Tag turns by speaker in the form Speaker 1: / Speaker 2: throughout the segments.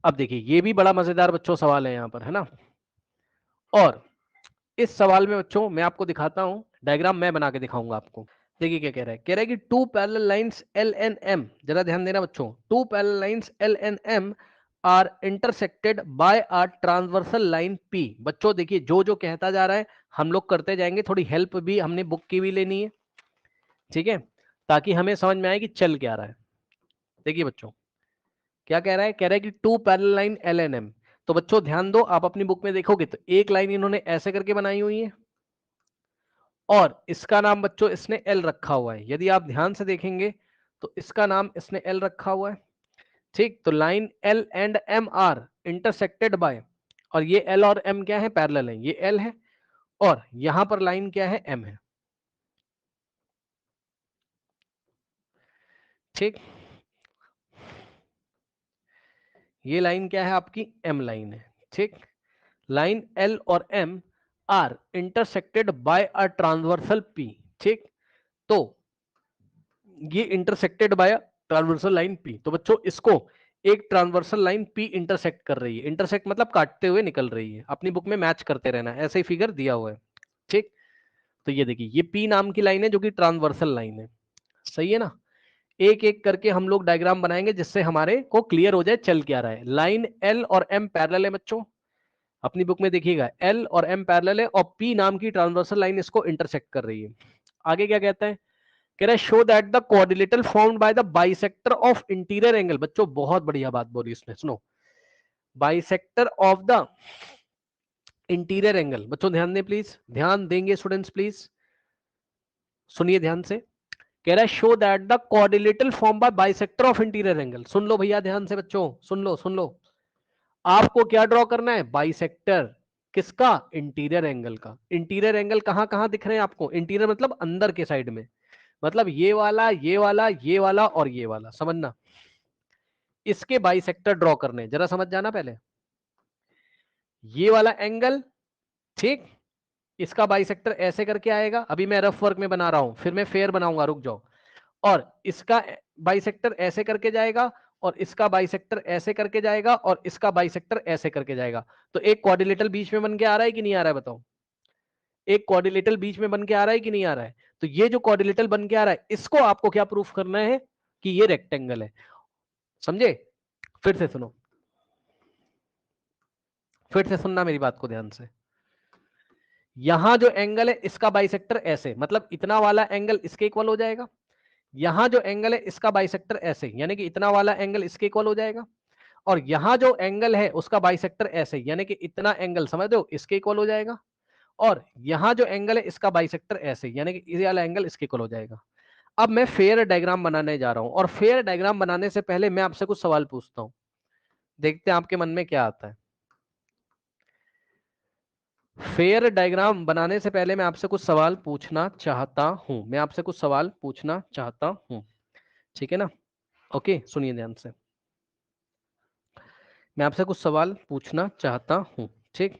Speaker 1: अब देखिए ये भी बड़ा मजेदार बच्चों सवाल है यहाँ पर, है ना। और इस सवाल में बच्चों मैं आपको दिखाता हूं, डायग्राम मैं बना के दिखाऊंगा आपको। देखिए क्या कह रहा है कि two parallel lines L and M, जरा ध्यान देना बच्चों, two parallel lines L and M are intersected by a transversal line P. बच्चों देखिए जो जो कहता जा रहा है हम लोग करते जाएंगे, थोड़ी हेल्प भी हमने बुक की भी लेनी है, ठीक है, ताकि हमें समझ में आए कि चल क्या रहा है। देखिए बच्चों क्या कह रहा है कि two parallel line L and M. तो बच्चों ध्यान दो, आप अपनी बुक में देखोगे तो एक लाइन इन्होंने ऐसे करके बनाई हुई है और इसका नाम बच्चों इसने एल रखा हुआ है। यदि आप ध्यान से देखेंगे तो इसका नाम इसने एल रखा हुआ है, ठीक। तो line L and M are intersected by, और ये एल और एम क्या है, पैरेलल है, ये एल है और यहां पर लाइन क्या है, एम है, ठीक। ये लाइन क्या है आपकी, एम लाइन है, ठीक। लाइन एल और M are intersected by a transversal P, ठीक। तो ये intersected by transversal line P, तो बच्चों इसको एक ट्रांसवर्सल लाइन पी इंटरसेक्ट कर रही है, इंटरसेक्ट मतलब काटते हुए निकल रही है, अपनी बुक में मैच करते रहना, ऐसे ही फिगर दिया हुआ है, ठीक। तो ये देखिए ये पी नाम की लाइन है जो कि ट्रांसवर्सल लाइन है, सही है ना। एक एक करके हम लोग डायग्राम बनाएंगे जिससे हमारे को क्लियर हो जाए चल क्या रहा है। लाइन एल और एम पैरेलल है बच्चों, अपनी बुक में देखिएगा एल और एम पैरेलल है और पी नाम की ट्रांसवर्सल लाइन इसको इंटरसेक्ट कर रही है। आगे क्या कहता है, कह रहा है show that the quadrilateral formed by the bisector of interior angle. बच्चों बहुत बढ़िया बात बोली इसने, सुनो, bisector of the interior angle. बच्चों ध्यान दें प्लीज, ध्यान देंगे स्टूडेंट्स प्लीज, सुनिए ध्यान से। कह रहा है show that the quadrilateral form by bisector of interior angle. सुन लो भैया ध्यान से बच्चों, सुन लो सुन लो, आपको क्या ड्रॉ करना है, बाइसेक्टर किसका, इंटीरियर एंगल का। इंटीरियर एंगल कहां कहां दिख रहे हैं आपको, इंटीरियर मतलब अंदर के साइड में, मतलब ये वाला ये वाला ये वाला और ये वाला, समझना। इसके बाइसेक्टर ड्रॉ करने, जरा समझ जाना पहले, ये वाला एंगल, ठीक, इसका बाइसेक्टर ऐसे करके आएगा, अभी मैं रफ वर्क में बना रहा हूं, फिर मैं फेयर बनाऊंगा, रुक जाओ। और इसका बाइसेक्टर ऐसे करके जाएगा और इसका बाइसेक्टर ऐसे करके जाएगा और इसका बाइसेक्टर ऐसे करके जाएगा। तो एक क्वाड्रिलेटरल बीच में बन के आ रहा है कि नहीं आ रहा है बताओ, एक क्वाड्रिलेटरल बीच में बन के आ रहा है कि नहीं आ रहा है। तो ये जो क्वाड्रिलेटरल बन के आ रहा है इसको आपको क्या प्रूफ करना है कि ये रेक्टेंगल है, समझे। फिर से सुनो, फिर से सुनना मेरी बात को ध्यान से। यहां जो एंगल है इसका बाइसेक्टर ऐसे, मतलब इतना वाला एंगल इसके इक्वल हो जाएगा। यहां जो एंगल है इसका बाइसेक्टर ऐसे, यानी कि इतना वाला एंगल इसके इक्वल हो जाएगा। और यहां जो एंगल है उसका बाइसेक्टर ऐसे, यानी कि इतना एंगल समझ दो इसके इक्वल हो जाएगा। और यहां जो एंगल है इसका बाइसेक्टर ऐसे, यानी कि ये वाला एंगल इसके इक्वल हो जाएगा। अब मैं फेयर डायग्राम बनाने जा रहा हूं और फेयर डायग्राम बनाने से पहले मैं आपसे कुछ सवाल पूछता हूं, देखते हैं आपके मन में क्या आता है। फेयर डायग्राम बनाने से पहले मैं आपसे कुछ सवाल पूछना चाहता हूं, मैं आपसे कुछ सवाल पूछना चाहता हूं, ठीक है ना। ओके सुनिए ध्यान से, मैं आपसे कुछ सवाल पूछना चाहता हूं, ठीक।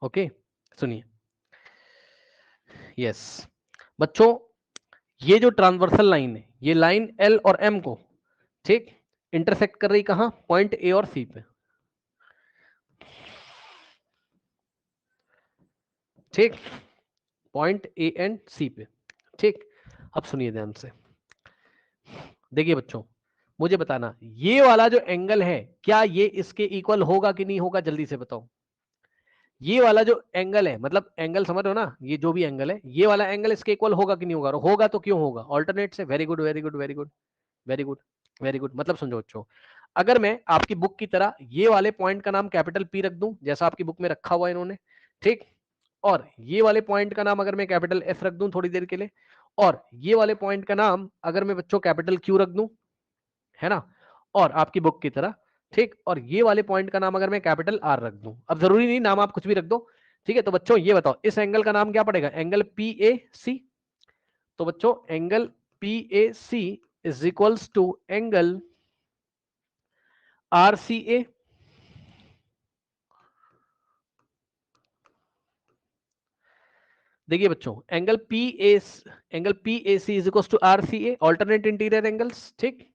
Speaker 1: ओके सुनिए, यस बच्चों, ये जो ट्रांसवर्सल लाइन है ये लाइन एल और एम को, ठीक, इंटरसेक्ट कर रही कहां, पॉइंट ए और सी पे, ठीक, पॉइंट ए एंड सी पे, ठीक। अब सुनिए ध्यान से, देखिए बच्चों मुझे बताना ये वाला जो एंगल है क्या ये इसके इक्वल होगा कि नहीं होगा, जल्दी से बताओ। ये वाला जो एंगल है, मतलब एंगल समझ रहे हो ना, ये जो भी एंगल है ये वाला एंगल इसके इक्वल होगा कि नहीं होगा, होगा तो क्यों होगा, ऑल्टरनेट से। Very good very good very good very good very good. मतलब समझो बच्चों, अगर मैं आपकी बुक की तरह ये वाले पॉइंट का नाम कैपिटल पी रख दूं जैसा आपकी बुक में रखा हुआ है इन्होंने, ठीक, और ये वाले पॉइंट का नाम अगर मैं कैपिटल एफ रख दूं थोड़ी देर के लिए, और ये वाले पॉइंट का नाम अगर मैं बच्चों कैपिटल क्यू रख दूं, है ना, और आपकी बुक की तरह, ठीक, और ये वाले पॉइंट का नाम अगर मैं कैपिटल आर रख दूं, अब जरूरी नहीं नाम आप कुछ भी रख दो, ठीक है। तो बच्चों ये बताओ इस एंगल का नाम क्या पड़ेगा, एंगल पी ए सी। तो बच्चों angle P A C is equals to angle R C A. देखिए बच्चों angle P A C is equals to R C A, alternate interior angles, ठीक।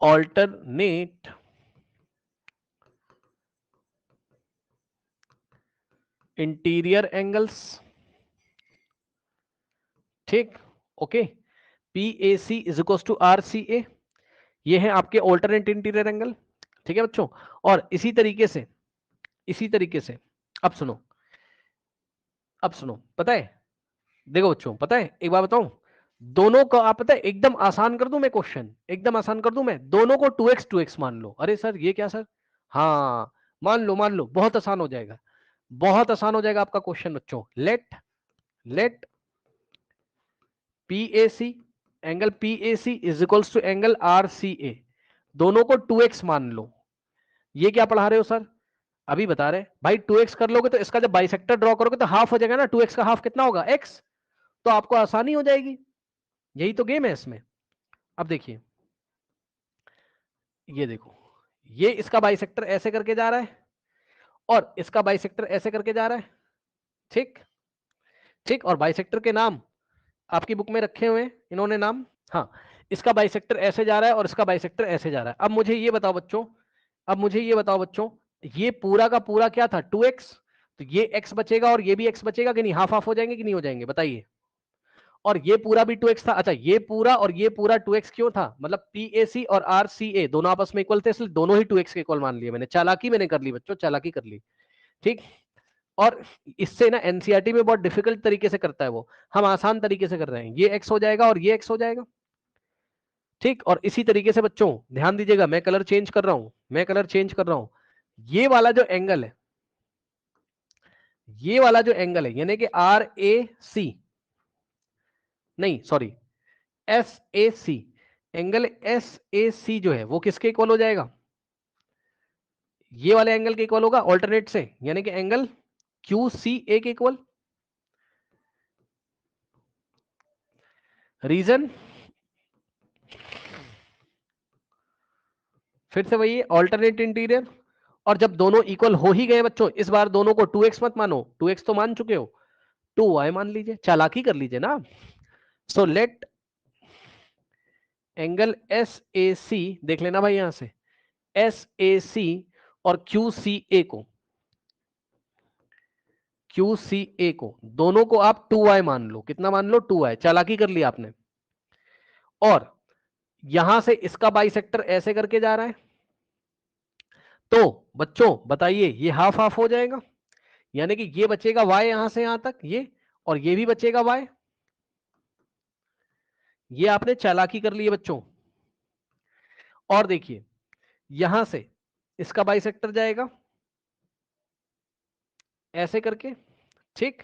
Speaker 1: ऑल्टरनेट इंटीरियर एंगल्स, ठीक, okay, P A C is equal to R C A, ये है आपके alternate interior angle, ठीक है बच्चों। और इसी तरीके से अब सुनो, पता है, देखो बच्चों, पता है, एक बार बताऊं, दोनों को आप पता है एकदम आसान कर दूं मैं क्वेश्चन, एकदम आसान कर दूं मैं, दोनों को 2x मान लो। अरे सर ये क्या सर, हाँ मान लो, बहुत आसान हो जाएगा, बहुत आसान हो जाएगा आपका क्वेश्चन बच्चों। Let PAC, angle PAC is equals to angle RCA, दोनों को 2x मान लो। ये क्या पढ़ा रहे हो सर, अभी बता रहे भाई, 2x कर लोगे तो इसका जब बाइसेक्टर ड्रॉ करोगे तो हाफ हो जाएगा ना, 2x का हाफ कितना होगा, x, तो आपको आसानी हो जाएगी, यही तो गेम है इसमें। अब देखिए, ये देखो, ये इसका बाइसेक्टर ऐसे करके जा रहा है और इसका बाइसेक्टर ऐसे करके जा रहा है, ठीक, ठीक, और बाइसेक्टर के नाम आपकी बुक में रखे हुए हैं इन्होंने नाम, हाँ, इसका बाइसेक्टर ऐसे जा रहा है और इसका बाइसेक्टर ऐसे जा रहा है। अब मुझे ये बताओ बच्चों, ये पूरा का पूरा क्या था, 2x, तो ये x बचेगा और ये भी x बचेगा कि नहीं, हाफ हाफ हो जाएंगे कि नहीं हो जाएंगे, बताइए। और ये पूरा भी 2x था, अच्छा ये पूरा और ये पूरा 2x क्यों था, मतलब PAC और RCA दोनों आपस में इक्वल थे, इसलिए दोनों ही 2x के इक्वल मान लिए मैंने, चालाकी मैंने कर ली बच्चों, चालाकी कर ली, ठीक। और इससे ना एनसीईआरटी में बहुत डिफिकल्ट तरीके से करता है वो, हम आसान तरीके से कर रहे हैं, ये x हो जाएगा और ये x हो जाएगा, ठीक। और इसी तरीके से बच्चों ध्यान दीजिएगा, मैं कलर चेंज कर रहा हूं, ये वाला जो एंगल है, यानी कि RAC, नहीं सॉरी, SAC, एंगल SAC जो है वो किसके इक्वल हो जाएगा, ये वाले एंगल के इक्वल होगा ऑल्टरनेट से, यानी कि एंगल QCA के इक्वल। रीजन फिर से वही है, ऑल्टरनेट इंटीरियर, और जब दोनों इक्वल हो ही गए बच्चों, इस बार दोनों को 2x मत मानो, 2x तो मान चुके हो, 2y मान लीजिए, चालाकी कर लीजिए ना। सो लेट एंगल SAC, देख लेना भाई यहां से, SAC और QCA को दोनों को आप 2y मान लो, कितना मान लो, 2y, चालाकी कर लिया आपने। और यहां से इसका बाइसेक्टर ऐसे करके जा रहा है, तो बच्चों बताइए ये हाफ हाफ हो जाएगा, यानी कि ये बचेगा y यहां से यहां तक ये, और ये भी बचेगा y, ये आपने चालाकी कर ली है बच्चों। और देखिए यहां से इसका बाइसेक्टर जाएगा ऐसे करके, ठीक,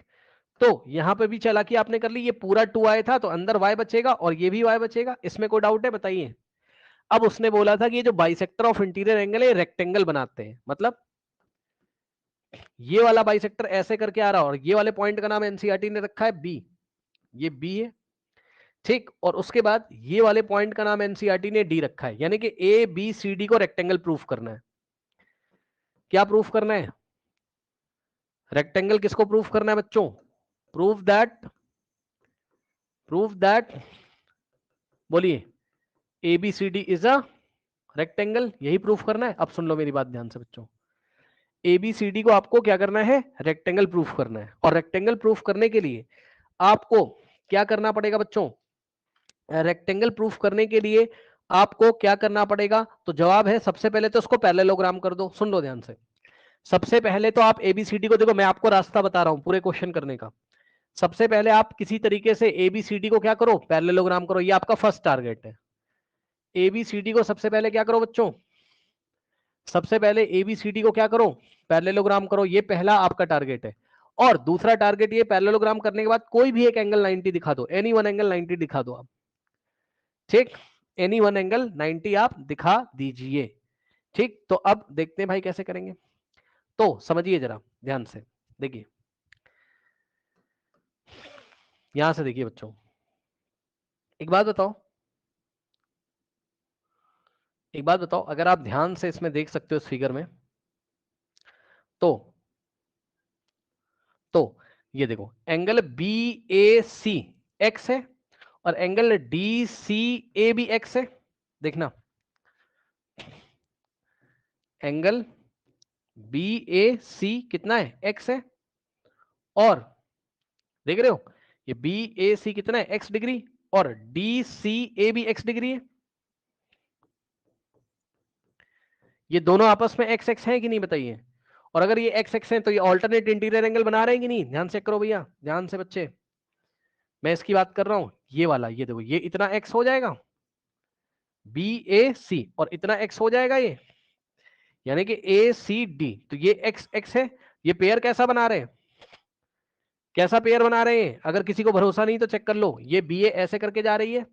Speaker 1: तो यहां पे भी चालाकी आपने कर ली, ये पूरा 2y था तो अंदर y बचेगा और ये भी y बचेगा, इसमें कोई डाउट है, बताइए। अब उसने बोला था कि ये जो बाइसेक्टर ऑफ इंटीरियर एंगल है रेक्टेंगल बनाते हैं, मतलब ये वाला बाइसेक्टर ऐसे करके आ रहा है और ये वाले पॉइंट का नाम एनसीईआरटी ने रखा है बी, ये बी है, ठीक। और उसके बाद ये वाले पॉइंट का नाम एनसीईआरटी ने डी रखा है, यानी कि ABCD को रेक्टेंगल प्रूफ करना है। क्या प्रूफ करना है, रेक्टेंगल किसको प्रूफ करना है बच्चों, प्रूफ दैट बोलिए ABCD इज अ रेक्टेंगल, यही प्रूफ करना है। अब सुन लो मेरी बात ध्यान से बच्चों, ABCD को आपको क्या करना है, रेक्टेंगल प्रूफ करना है, और रेक्टेंगल प्रूफ करने के लिए आपको क्या करना पड़ेगा बच्चों, रेक्टेंगल प्रूफ करने के लिए आपको क्या करना पड़ेगा, तो जवाब है सबसे पहले तो उसको पैरेललोग्राम कर दो। सुन लो ध्यान से, सबसे पहले तो आप ABCD को देखो, मैं आपको रास्ता बता रहा हूं पूरे क्वेश्चन करने का। सबसे पहले आप किसी तरीके से ABCD को क्या करो, पैरेललोग्राम करो, ये आपका फर्स्ट टारगेट है। ABCD को सबसे पहले क्या करो बच्चों, सबसे पहले ABCD को क्या करो, पैरेललोग्राम करो, ये पहला आपका टारगेट है। और दूसरा टारगेट ये, पैरेललोग्राम करने के बाद कोई भी एक एंगल 90 दिखा दो, एनी वन एंगल 90 दिखा दो आप, ठीक, एनी वन एंगल 90 आप दिखा दीजिए, ठीक। तो अब देखते हैं भाई कैसे करेंगे, तो समझिए जरा ध्यान से, देखिए यहां से देखिए बच्चों, एक बात बताओ, अगर आप ध्यान से इसमें देख सकते हो इस फिगर में, तो तो ये देखो एंगल BAC x है और एंगल DCA भी x है, देखना एंगल बी ए सी कितना है, एक्स है, और देख रहे हो ये बी ए सी कितना है, एक्स डिग्री, और डी सी ए भी एक्स डिग्री है। ये दोनों आपस में एक्स एक्स है कि नहीं बताइए। और अगर ये एक्स एक्स है तो ये ऑल्टरनेट इंटीरियर एंगल बना रहे हैं कि नहीं, ध्यान चेक करो भैया, ध्यान से बच्चे, मैं इसकी बात कर रहा हूं, ये वाला, ये देखो ये इतना एक्स हो जाएगा बी ए सी, और इतना एक्स हो जाएगा ये, यानी कि ए सी डी, तो ये एक्स एक्स है। ये पेयर कैसा बना रहे हैं, कैसा पेयर बना रहे हैं, अगर किसी को भरोसा नहीं तो चेक कर लो, ये बी ए ऐसे करके जा रही है,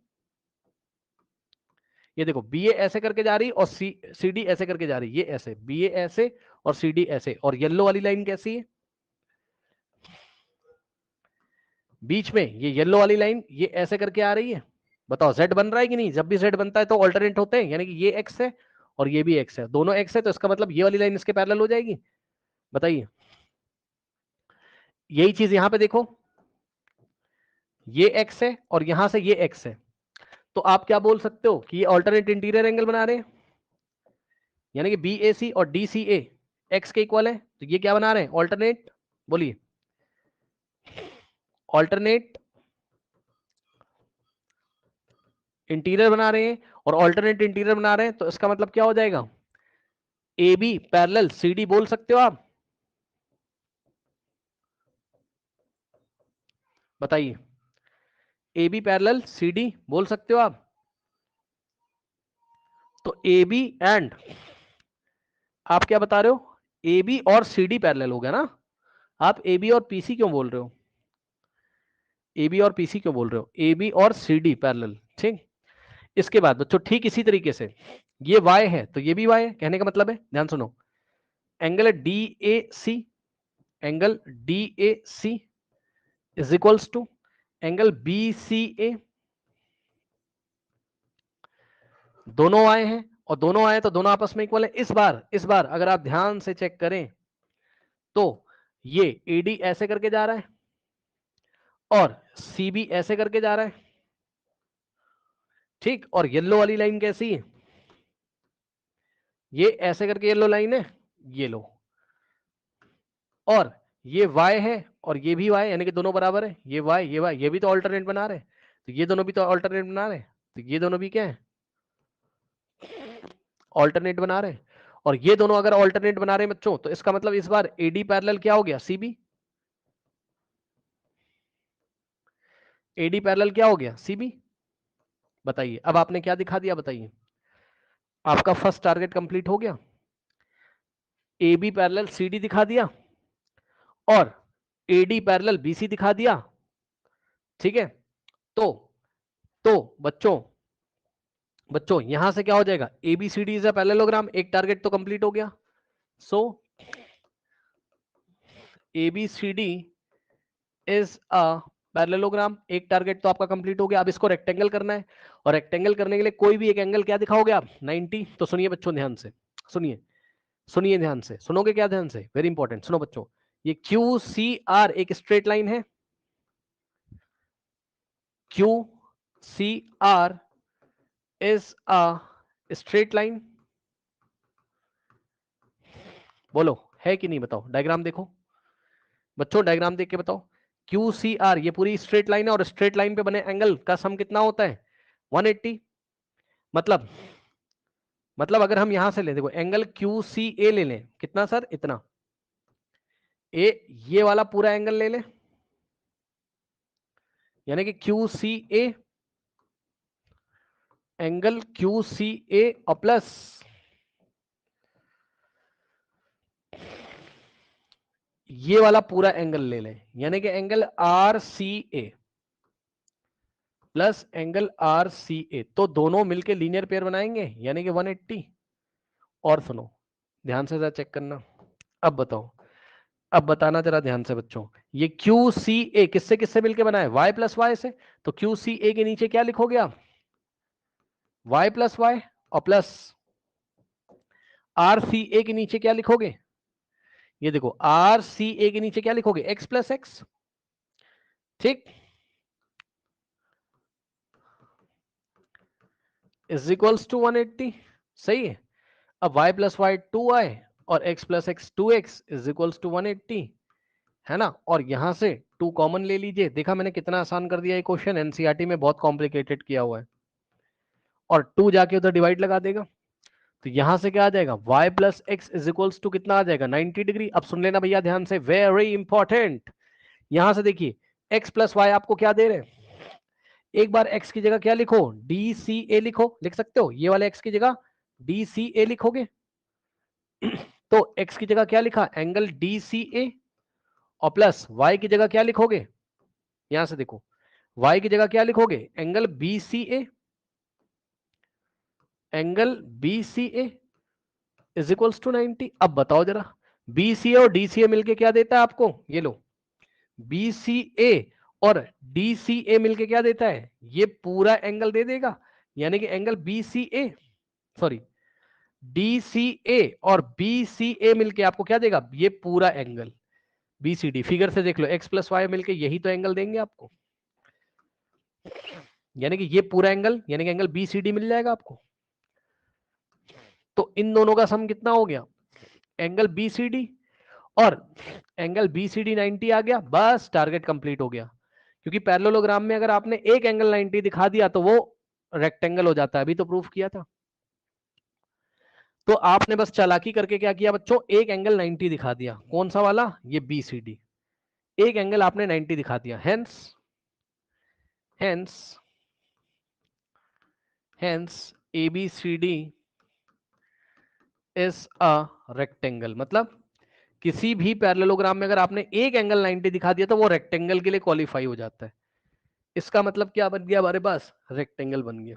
Speaker 1: ये देखो बी ए ऐसे करके जा रही है, और सी डी ऐसे करके जा रही है, ये ऐसे बी ए ऐसे और सी डी ऐसे, और येलो वाली लाइन कैसी है बीच में, ये येलो वाली लाइन ये ऐसे करके आ रही है। बताओ जेड बन रहा है कि नहीं, जब भी जेड बनता है तो ऑल्टरनेट होते हैं, यानी कि ये एक्स है और ये भी एक्स है, दोनों एक्स है, तो इसका मतलब ये वाली लाइन इसके पैरेलल हो जाएगी। बताइए, यही चीज यहां पे देखो, ये एक्स है और यहां से ये एक्स है, तो आप क्या बोल सकते हो कि ये ऑल्टरनेट इंटीरियर एंगल बना रहे हैं, यानी कि बी ए सी और डी सी ए एक्स के इक्वल है, तो ये क्या बना रहे हैं, ऑल्टरनेट, बोलिए, ऑल्टरनेट इंटीरियर बना रहे हैं, और ऑल्टरनेट इंटीरियर बना रहे हैं, तो इसका मतलब क्या हो जाएगा, A B parallel C D बोल सकते हो आप। बताइए, A B parallel C D बोल सकते हो आप। तो ए बी एंड, आप क्या बता रहे हो, ए बी और सी डी पैरेलल हो गया ना, आप ए बी और पीसी क्यों बोल रहे हो, ए बी और पीसी क्यों बोल रहे हो, ए बी और सी डी पैरेलल, ठीक। इसके बाद बच्चों ठीक इसी तरीके से ये y है तो ये भी y है, कहने का मतलब है, ध्यान सुनो, angle D A C, angle D A C is equals to angle B C A, दोनों आए हैं और दोनों आए तो दोनों आपस में इक्वल है। इस बार अगर आप ध्यान से चेक करें तो ये एडी ऐसे करके जा रहा है और सी भी ऐसे करके जा रहा है, ठीक, और येलो वाली लाइन कैसी है, ये ऐसे करके येलो लाइन है, ये लो, और ये y है और ये भी y, यानी कि दोनों बराबर है, ये y ये भी तो अल्टरनेट बना रहे हैं, तो ये दोनों भी तो अल्टरनेट बना रहे हैं, तो ये दोनों भी क्या है, अल्टरनेट बना रहे हैं। और ये दोनों अगर अल्टरनेट बना रहे हैं बच्चों, तो इसका मतलब इस बार एडी पैरेलल क्या हो गया, सीबी, एडी पैरेलल क्या हो गया, सीबी। बताइए अब आपने क्या दिखा दिया, बताइए, आपका फर्स्ट टारगेट कंप्लीट हो गया, A B parallel C D दिखा दिया और A D parallel B C दिखा दिया, ठीक है। तो तो बच्चों बच्चों यहां से क्या हो जाएगा, A B C D is a parallelogram, एक टारगेट तो कंप्लीट हो गया। So A B C D is a parallelogram, एक टारगेट तो आपका कंप्लीट हो गया। अब इसको रेक्टेंगल करना है, और रेक्टेंगल करने के लिए कोई भी एक एंगल क्या दिखाओगे आप, 90। तो सुनिए बच्चों ध्यान से, सुनिए सुनिए ध्यान से, सुनोगे क्या ध्यान से, वेरी इंपॉर्टेंट, सुनो बच्चों, ये क्यू सी आर एक स्ट्रेट लाइन है, Q C R is a straight line, बोलो है कि नहीं, बताओ, डायग्राम देखो बच्चों, डायग्राम देख के बताओ, क्यू सी आर ये पूरी स्ट्रेट लाइन है, और स्ट्रेट लाइन पे बने एंगल का सम कितना होता है, 180। मतलब अगर हम यहां से ले, देखो एंगल क्यू सी ए ले लें, कितना सर, इतना, ए ये वाला पूरा एंगल ले लें, यानी कि Q C A, angle Q C ए और प्लस ये वाला पूरा एंगल ले लें, यानी कि एंगल आर सी ए प्लस एंगल आर सी ए, तो दोनों मिलके लीनियर पेयर बनाएंगे, यानी कि 180। और सुनो ध्यान से जरा चेक करना, अब बताओ, अब बताना जरा ध्यान से बच्चों, ये क्यू सी ए किससे किससे मिलके बना है, y प्लस वाई से, तो क्यू सी ए के नीचे क्या लिखोगे आप, y प्लस वाई, और प्लस आर सी ए के नीचे क्या लिखोगे, ये देखो आर सी ए के नीचे क्या लिखोगे, x प्लस एक्स, ठीक, इज इक्वल्स टू 180, सही है। अब y प्लस वाई 2y और x plus x 2x is equals to 180, है ना। और यहां से 2 कॉमन ले लीजिए। देखा मैंने कितना आसान कर दिया ये क्वेश्चन, एनसीईआरटी में बहुत कॉम्प्लिकेटेड किया हुआ है। और 2 जाके उधर डिवाइड लगा देगा, तो यहां से क्या आ जाएगा, y plus x is equals to कितना आ जाएगा 90 डिग्री। अब सुन लेना भैया ध्यान से, वेरी इंपॉर्टेंट। यहां से देखिए x प्लस वाई आपको क्या दे रहे हैं, एक बार x की जगह क्या लिखो, डी सी ए लिखो, लिख सकते हो, ये वाले x की जगह डी सी ए लिखोगे। तो x की जगह क्या लिखा, एंगल डी सी ए, और प्लस y की जगह क्या लिखोगे, यहां से देखो y की जगह क्या लिखोगे, angle B C A, angle B C A is equals to 90। अब बताओ जरा, बी सी ए और डी सी ए मिलके क्या देता है आपको, ये लो, बी सी ए और डी सी ए मिलके क्या देता है, ये पूरा एंगल दे देगा। यानी कि एंगल बी सी ए, सॉरी, डी सी ए और बी सी ए मिलके आपको क्या देगा, ये पूरा angle B C D. Figure से देख लो, एक्स प्लस वाई मिलके यही तो एंगल देंगे आपको, यानी कि ये पूरा एंगल, यानी कि एंगल बी सी डी मिल जाएगा आपको। तो इन दोनों का सम कितना हो गया, एंगल बी सी डी, और एंगल बी सी डी 90 आ गया, बस टारगेट कंप्लीट हो गया। क्योंकि पैरेललोग्राम में अगर आपने एक एंगल 90 दिखा दिया तो वो रेक्टेंगल हो जाता है, अभी तो प्रूफ किया था। तो आपने बस चालाकी करके क्या किया बच्चों, एक एंगल 90 दिखा दिया, कौन सा वाला, ये बी सी डी, एक एंगल आपने 90 दिखा दिया, hence hence hence A B C D is a rectangle. मतलब किसी भी पैरेललोग्राम में अगर आपने एक एंगल 90 दिखा दिया तो वो रेक्टेंगल के लिए क्वालिफाई हो जाता है। इसका मतलब क्या बन गया हमारे पास, रेक्टेंगल बन गया।